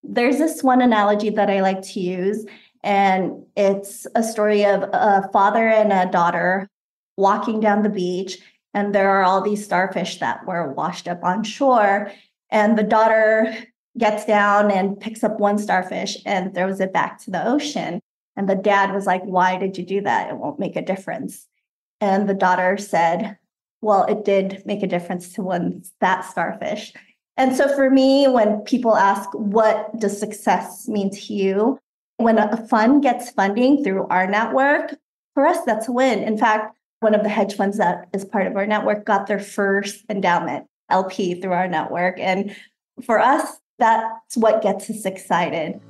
There's this one analogy that I like to use, and it's a story of a father and a daughter walking down the beach, and there are all these starfish that were washed up on shore. And the daughter gets down and picks up one starfish and throws it back to the ocean. And the dad was like, "Why did you do that? It won't make a difference." And the daughter said, "Well, it did make a difference to that starfish." And so for me, when people ask, what does success mean to you? When a fund gets funding through our network, for us, that's a win. In fact, one of the hedge funds that is part of our network got their first endowment LP through our network. And for us, that's what gets us excited.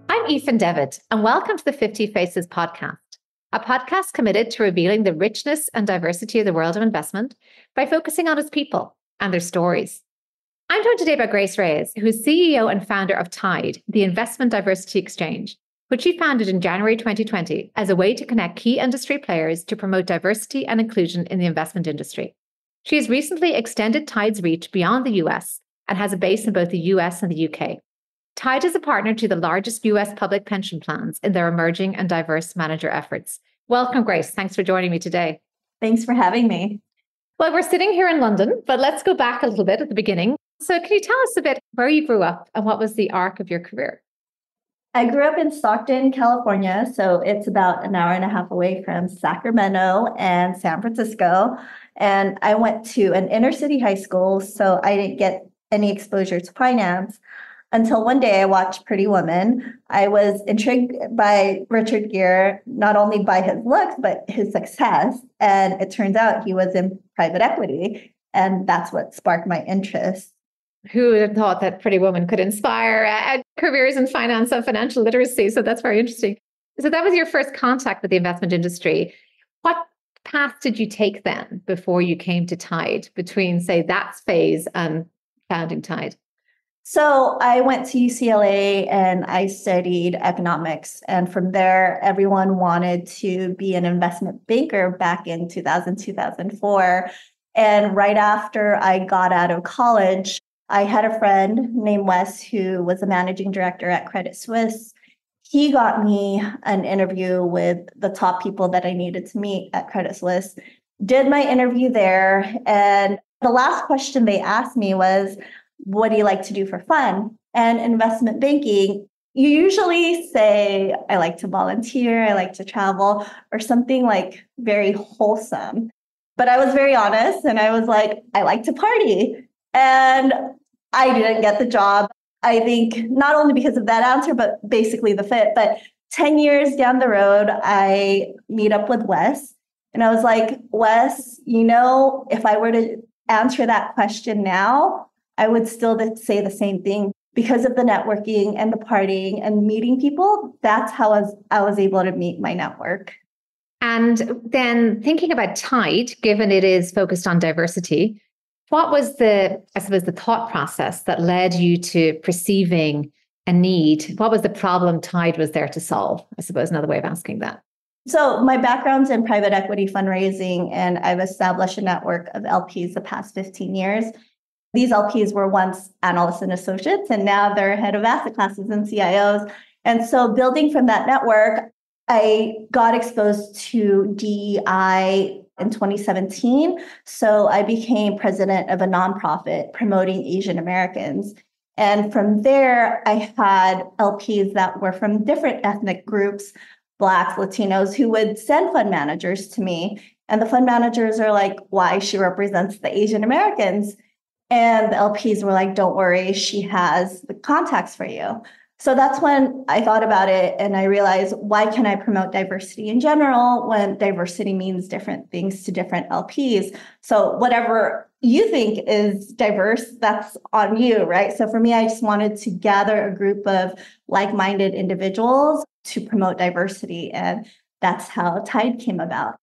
I'm Aoife Devitt, and welcome to the 50 Faces podcast, a podcast committed to revealing the richness and diversity of the world of investment by focusing on its people and their stories. I'm joined today by Grace Reyes, who is CEO and founder of Tide, the Investment Diversity Exchange, which she founded in January 2020 as a way to connect key industry players to promote diversity and inclusion in the investment industry. She has recently extended Tide's reach beyond the US and has a base in both the US and the UK. Tide is a partner to the largest US public pension plans in their emerging and diverse manager efforts. Welcome, Grace. Thanks for joining me today. Thanks for having me. Well, we're sitting here in London, but let's go back a little bit at the beginning. So can you tell us a bit where you grew up and what was the arc of your career? I grew up in Stockton, California, so it's about an hour and a half away from Sacramento and San Francisco. And I went to an inner city high school, so I didn't get any exposure to finance until one day I watched Pretty Woman. I was intrigued by Richard Gere, not only by his looks, but his success. And it turns out he was in private equity. And that's what sparked my interest. Who would have thought that Pretty Woman could inspire careers in finance and financial literacy? So that's very interesting. So that was your first contact with the investment industry. What path did you take then before you came to Tide, between, say, that phase and founding Tide? So I went to UCLA and I studied economics. And from there, everyone wanted to be an investment banker back in 2000, 2004. And right after I got out of college, I had a friend named Wes who was a managing director at Credit Suisse. He got me an interview with the top people that I needed to meet at Credit Suisse, did my interview there. And the last question they asked me was, "What do you like to do for fun?" And investment banking, you usually say, "I like to volunteer, I like to travel," or something like very wholesome. But I was very honest and I was like, "I like to party." And I didn't get the job. I think not only because of that answer, but basically the fit. But 10 years down the road, I meet up with Wes and I was like, "Wes, if I were to answer that question now, I would still say the same thing because of the networking and the partying and meeting people. That's how I was able to meet my network." And then thinking about Tide, given it is focused on diversity, what was the thought process that led you to perceiving a need? What was the problem Tide was there to solve? I suppose another way of asking that. So my background's in private equity fundraising, and I've established a network of LPs the past 15 years. These LPs were once analysts and associates, and now they're head of asset classes and CIOs. And so building from that network, I got exposed to DEI in 2017. So I became president of a nonprofit promoting Asian Americans. And from there, I had LPs that were from different ethnic groups, Blacks, Latinos, who would send fund managers to me. And the fund managers are like, "Why? She represents the Asian Americans." And the LPs were like, "Don't worry, she has the contacts for you." So that's when I thought about it and I realized, why can I promote diversity in general when diversity means different things to different LPs? So whatever you think is diverse, that's on you, right? So for me, I just wanted to gather a group of like-minded individuals to promote diversity. And that's how Tide came about.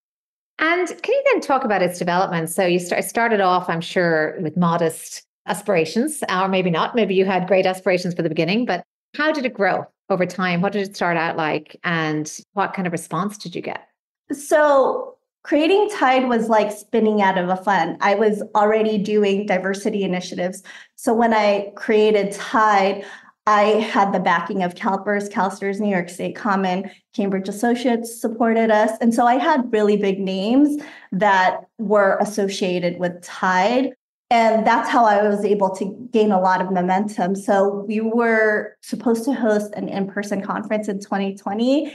And can you then talk about its development? So you started off, I'm sure, with modest aspirations, or maybe not. Maybe you had great aspirations for the beginning, but how did it grow over time? What did it start out like? And what kind of response did you get? So creating Tide was like spinning out of a fun. I was already doing diversity initiatives. So when I created Tide, I had the backing of CalPERS, CalSTRS, New York State Common, Cambridge Associates supported us. And so I had really big names that were associated with Tide. And that's how I was able to gain a lot of momentum. So we were supposed to host an in-person conference in 2020.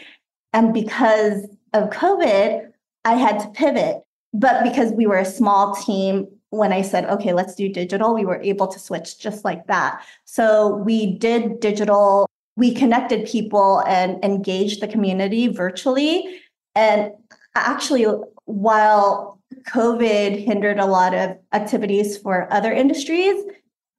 And because of COVID, I had to pivot. But because we were a small team, when I said, okay, let's do digital, we were able to switch just like that. So we did digital, we connected people and engaged the community virtually. And actually, while COVID hindered a lot of activities for other industries,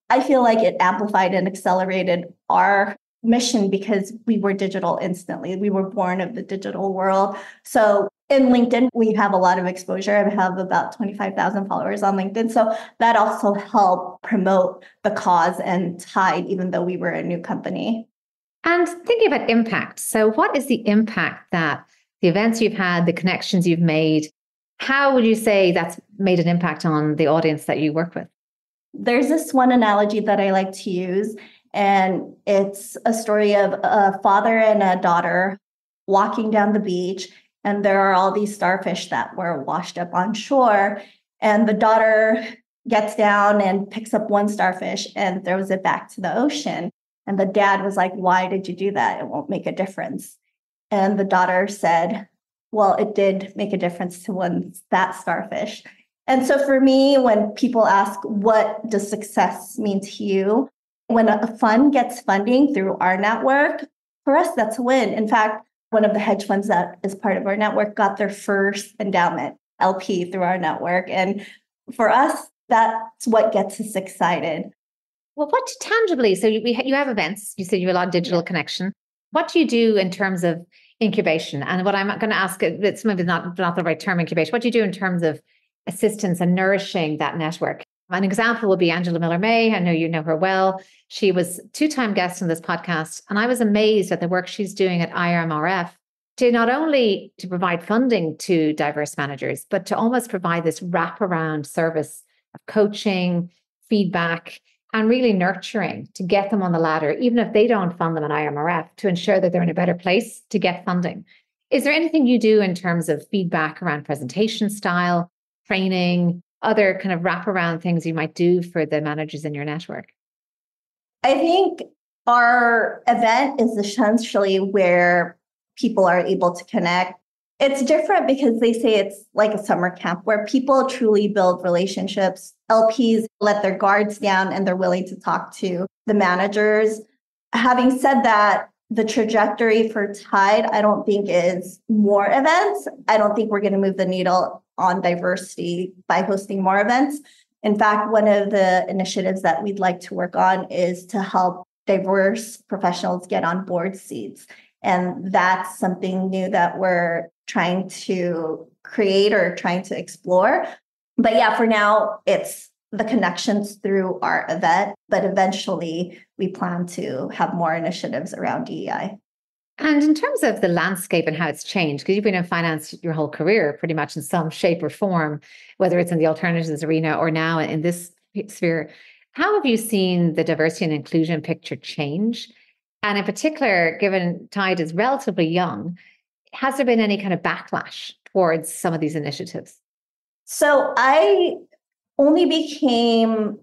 I feel like it amplified and accelerated our mission because we were digital instantly. We were born of the digital world. So in LinkedIn, we have a lot of exposure. I have about 25,000 followers on LinkedIn. So that also helped promote the cause and Tide, even though we were a new company. And thinking about impact. So what is the impact that the events you've had, the connections you've made, how would you say that's made an impact on the audience that you work with? There's this one analogy that I like to use, and it's a story of a father and a daughter walking down the beach, and there are all these starfish that were washed up on shore. And the daughter gets down and picks up one starfish and throws it back to the ocean. And the dad was like, why did you do that? It won't make a difference. And the daughter said, well, it did make a difference to that starfish. And so for me, when people ask, what does success mean to you? When a fund gets funding through our network, for us, that's a win. In fact, one of the hedge funds that is part of our network got their first endowment LP through our network. And for us, that's what gets us excited. Well, what tangibly, so you have events, you said you have a lot of digital connection. What do you do in terms of incubation? And what I'm going to ask, it's maybe not the right term, incubation. What do you do in terms of assistance and nourishing that network? An example would be Angela Miller-May. I know you know her well. She was two-time guest on this podcast, and I was amazed at the work she's doing at IRMRF to not only to provide funding to diverse managers, but to almost provide this wraparound service of coaching, feedback, and really nurturing to get them on the ladder, even if they don't fund them at IRMRF, to ensure that they're in a better place to get funding. Is there anything you do in terms of feedback around presentation style, training, other kind of wraparound things you might do for the managers in your network? I think our event is essentially where people are able to connect. It's different because they say it's like a summer camp where people truly build relationships. LPs let their guards down and they're willing to talk to the managers. Having said that, the trajectory for Tide, I don't think is more events. I don't think we're going to move the needle on diversity by hosting more events. In fact, one of the initiatives that we'd like to work on is to help diverse professionals get on board seats. And that's something new that we're trying to create or trying to explore. But yeah, for now, it's the connections through our event, but eventually we plan to have more initiatives around DEI. And in terms of the landscape and how it's changed, because you've been in finance your whole career pretty much in some shape or form, whether it's in the alternatives arena or now in this sphere, how have you seen the diversity and inclusion picture change? And in particular, given Tide is relatively young, has there been any kind of backlash towards some of these initiatives? So I only became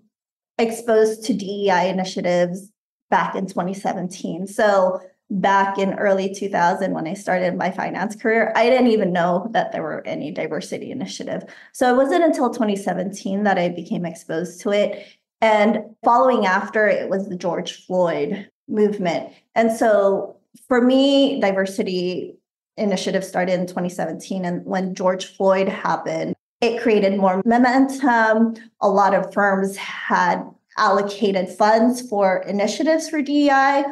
exposed to DEI initiatives back in 2017. So back in early 2000, when I started my finance career, I didn't even know that there were any diversity initiative. So it wasn't until 2017 that I became exposed to it. And following after, it was the George Floyd movement. And so for me, diversity initiative started in 2017. And when George Floyd happened, it created more momentum. A lot of firms had allocated funds for initiatives for DEI.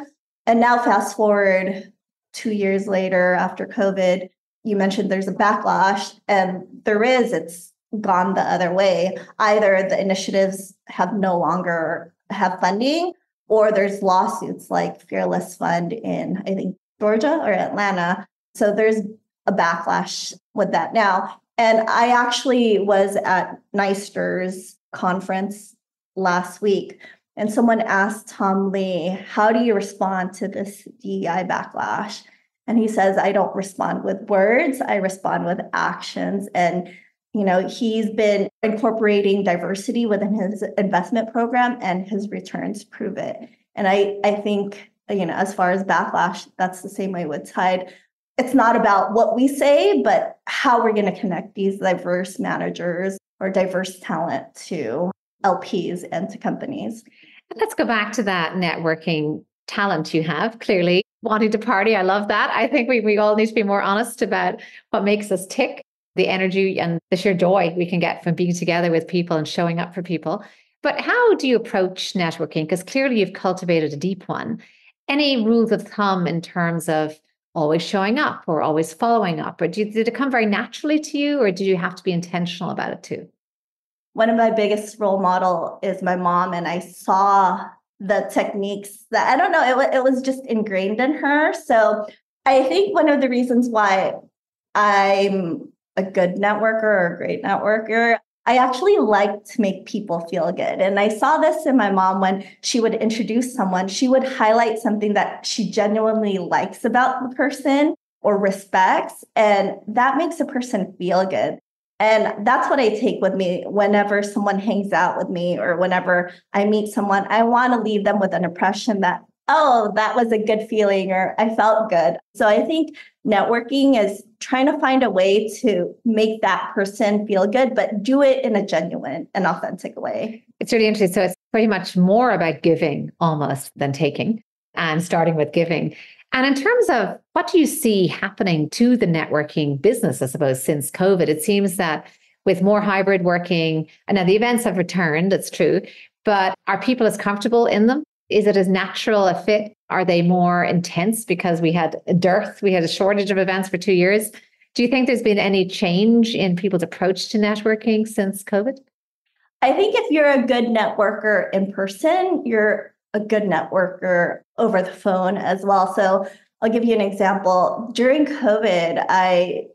And now fast forward 2 years later after COVID, you mentioned there's a backlash, and there is. It's gone the other way. Either the initiatives have no longer have funding, or there's lawsuits like Fearless Fund in, I think, Georgia or Atlanta. So there's a backlash with that now. And I actually was at Neister's conference last week, and someone asked Tom Lee, how do you respond to this DEI backlash? And he says, I don't respond with words, I respond with actions. And, he's been incorporating diversity within his investment program, and his returns prove it. And I think, as far as backlash, that's the same way with Tide. It's not about what we say, but how we're going to connect these diverse managers or diverse talent to LPs and to companies. Let's go back to that networking talent you have, clearly wanting to party. I love that. I think we all need to be more honest about what makes us tick, the energy and the sheer joy we can get from being together with people and showing up for people. But how do you approach networking? Because clearly you've cultivated a deep one. Any rules of thumb in terms of always showing up or always following up? Or did it come very naturally to you, or did you have to be intentional about it too? One of my biggest role model is my mom, and I saw the techniques that, I don't know, it was just ingrained in her. So I think one of the reasons why I'm a good networker or a great networker, I actually like to make people feel good. And I saw this in my mom when she would introduce someone, she would highlight something that she genuinely likes about the person or respects, and that makes a person feel good. And that's what I take with me whenever someone hangs out with me or whenever I meet someone. I want to leave them with an impression that, oh, that was a good feeling, or I felt good. So I think networking is trying to find a way to make that person feel good, but do it in a genuine and authentic way. It's really interesting. So it's pretty much more about giving almost than taking, and starting with giving. And in terms of what do you see happening to the networking business, I suppose, since COVID, it seems that with more hybrid working, and now the events have returned, it's true, but are people as comfortable in them? Is it as natural a fit? Are they more intense because we had a shortage of events for 2 years? Do you think there's been any change in people's approach to networking since COVID? I think if you're a good networker in person, you're a good networker over the phone as well. So I'll give you an example. During COVID, I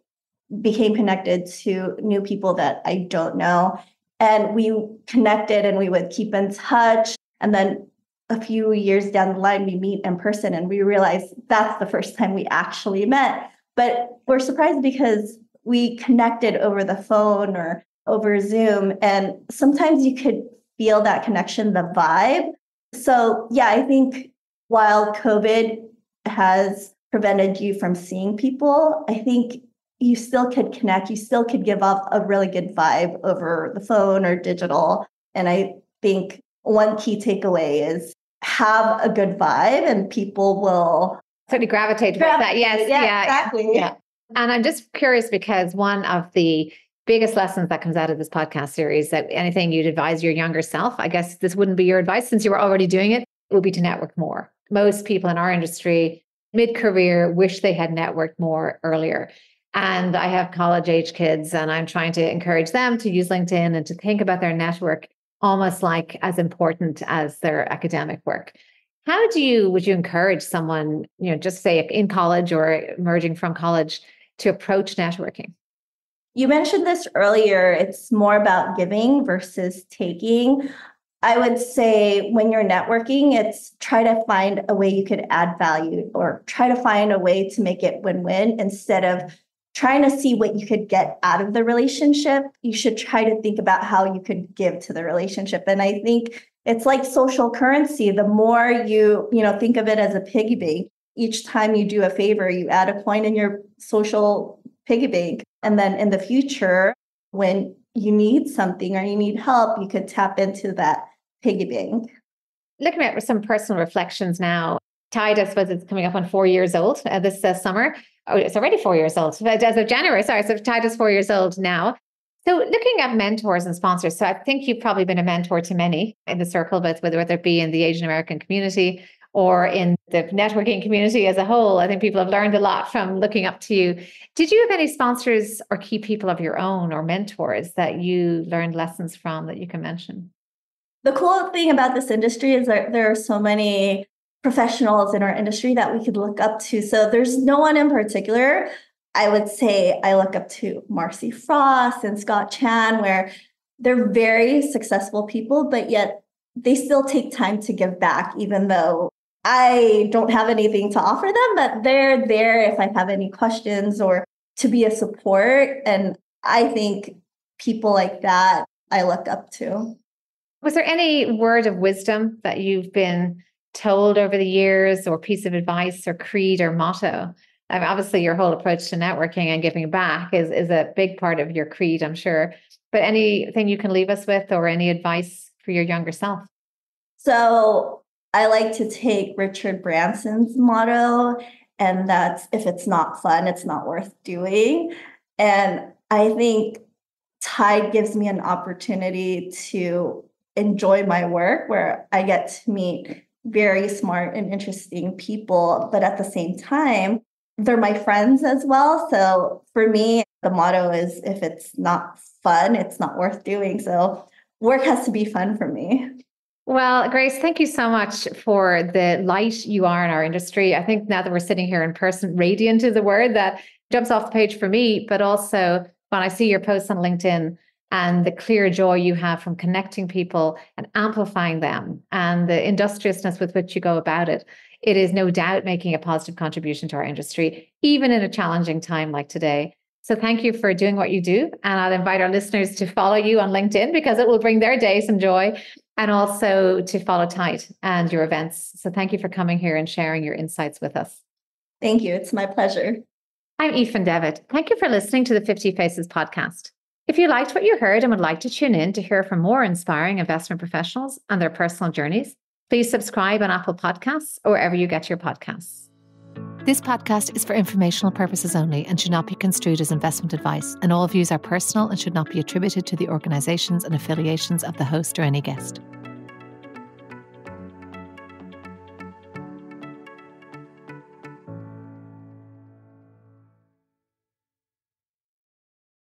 became connected to new people that I don't know. And we connected and we would keep in touch. And then a few years down the line, we meet in person and we realize that's the first time we actually met. But we're surprised because we connected over the phone or over Zoom. And sometimes you could feel that connection, the vibe. So yeah, I think while COVID has prevented you from seeing people, I think you still could connect. You still could give off a really good vibe over the phone or digital. And I think one key takeaway is have a good vibe and people will certainly gravitate towards that. Yes. Yeah, exactly. Yeah. And I'm just curious because one of the biggest lessons that comes out of this podcast series, that anything you'd advise your younger self, I guess this wouldn't be your advice since you were already doing it, would be to network more. Most people in our industry, mid-career, wish they had networked more earlier. And I have college-age kids, and I'm trying to encourage them to use LinkedIn and to think about their network almost like as important as their academic work. How would you encourage someone, just say in college or emerging from college, to approach networking? You mentioned this earlier. It's more about giving versus taking. I would say when you're networking, it's try to find a way you could add value or try to find a way to make it win-win instead of trying to see what you could get out of the relationship. You should try to think about how you could give to the relationship. And I think it's like social currency. The more you think of it as a piggy bank, each time you do a favor, you add a coin in your social piggy bank. And then in the future, when you need something or you need help, you could tap into that piggy bank. Looking at some personal reflections now, Tide, I suppose it's coming up on 4 years old this summer. Oh, it's already 4 years old. As of January, sorry. So Tide is 4 years old now. So looking at mentors and sponsors, so I think you've probably been a mentor to many in the circle, but whether it be in the Asian American community or in the networking community as a whole. I think people have learned a lot from looking up to you. Did you have any sponsors or key people of your own or mentors that you learned lessons from that you can mention? The cool thing about this industry is that there are so many professionals in our industry that we could look up to. So there's no one in particular. I would say I look up to Marcy Frost and Scott Chan, where they're very successful people, but yet they still take time to give back, even though I don't have anything to offer them, but they're there if I have any questions or to be a support. And I think people like that I look up to. Was there any word of wisdom that you've been told over the years, or piece of advice or creed or motto? I mean, obviously, your whole approach to networking and giving back is a big part of your creed, I'm sure. But anything you can leave us with, or any advice for your younger self? So I like to take Richard Branson's motto, and that's if it's not fun, it's not worth doing. And I think Tide gives me an opportunity to enjoy my work where I get to meet very smart and interesting people, but at the same time, they're my friends as well. So for me, the motto is if it's not fun, it's not worth doing. So work has to be fun for me. Well, Grace, thank you so much for the light you are in our industry. I think now that we're sitting here in person, radiant is a word that jumps off the page for me, but also when I see your posts on LinkedIn and the clear joy you have from connecting people and amplifying them and the industriousness with which you go about it, it is no doubt making a positive contribution to our industry, even in a challenging time like today. So thank you for doing what you do. And I'll invite our listeners to follow you on LinkedIn because it will bring their day some joy, and also to follow Tide and your events. So thank you for coming here and sharing your insights with us. Thank you. It's my pleasure. I'm Aoife Devitt. Thank you for listening to the 50 Faces podcast. If you liked what you heard and would like to tune in to hear from more inspiring investment professionals and their personal journeys, please subscribe on Apple Podcasts or wherever you get your podcasts. This podcast is for informational purposes only and should not be construed as investment advice, and all views are personal and should not be attributed to the organisations and affiliations of the host or any guest.